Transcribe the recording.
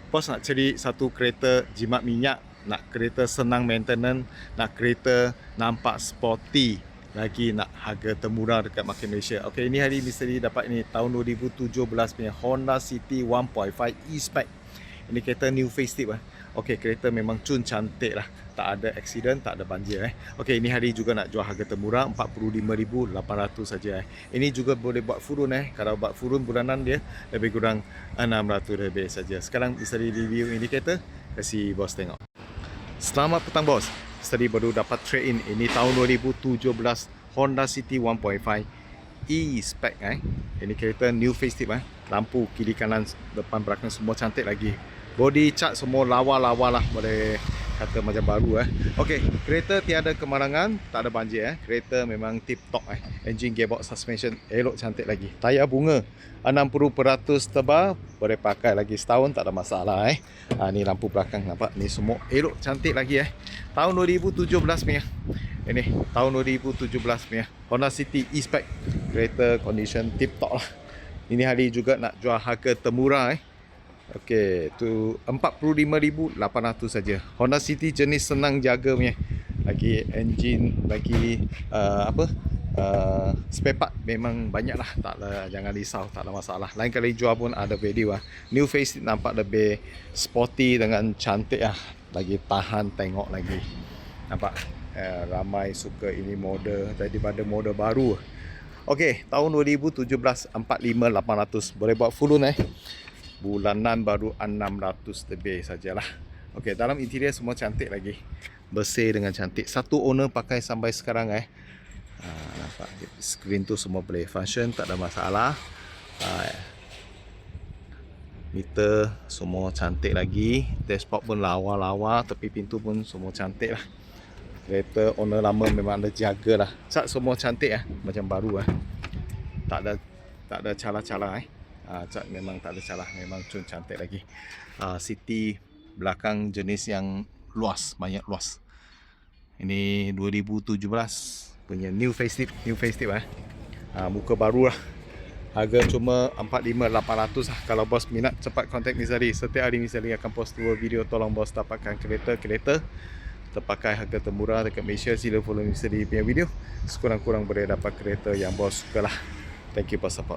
Bos nak cari satu kereta jimat minyak, nak kereta senang maintenance, nak kereta nampak sporty, lagi nak harga termurah dekat market Malaysia. Okey, ini hari misteri dapat ini tahun 2017 punya Honda City 1.5 E-Spec. Ini kereta new facelift lah. Okey, kereta memang cun cantik lah. Tak ada accident, tak ada banjir Okey, ini hari juga nak jual harga termurah 45,800 saja Ini juga boleh buat furun Kalau buat furun bulanan dia lebih kurang 600 lebih saja. Sekarang misteri review ini kereta, kasih bos tengok. Selamat petang bos. Misteri baru dapat trade in. Ini tahun 2017 Honda City 1.5 E-Spec Ini kereta new facelift Lampu kiri kanan depan belakang semua cantik lagi. Body cat semua lawa-lawa lah, boleh kata macam baru Okey, kereta tiada kemalangan, tak ada banjir Kereta memang tip top Engine, gearbox, suspension elok cantik lagi. Tayar bunga 60% tebal, boleh pakai lagi setahun, tak ada masalah Ni lampu belakang nampak, ni semua elok cantik lagi Tahun 2017 punya. Ini tahun 2017 punya Honda City E-Spec. Kereta condition tip top lah. Ini hari juga nak jual harga termurah Okey, tu 45,800 saja. Honda City jenis senang jaga punya. Lagi engine, lagi spare part memang banyak lah. Taklah, jangan risau, tak ada masalah. Lain kali jual pun ada value New face nampak lebih sporty dengan cantik Lagi tahan tengok lagi. Nampak? Ramai suka ini model daripada model baru. Okey, tahun 2017 45,800. Boleh buat full bulanan baru 600 lebih sajalah. Okey, dalam interior semua cantik lagi. Bersih dengan cantik. Satu owner pakai sampai sekarang nampak skrin tu semua boleh function, tak ada masalah. Meter semua cantik lagi. Dashboard pun lawa-lawa, tepi pintu pun semua cantik lah. Kereta owner lama memang ada jaga lah. Cat semua cantik macam baru Tak ada cala-cala cat memang tak ada salah, memang cun cantik lagi. City belakang jenis yang luas, banyak luas. Ini 2017 punya new facelift muka baru lah. Harga cuma 45,800 Kalau bos minat cepat contact Misteri. Setiap hari Misteri akan post 2 video. Tolong bos dapatkan kereta terpakai harga termurah dekat Malaysia. Sila follow Misteri punya video. Sekurang-kurang boleh dapat kereta yang bos suka lah. Thank you for support.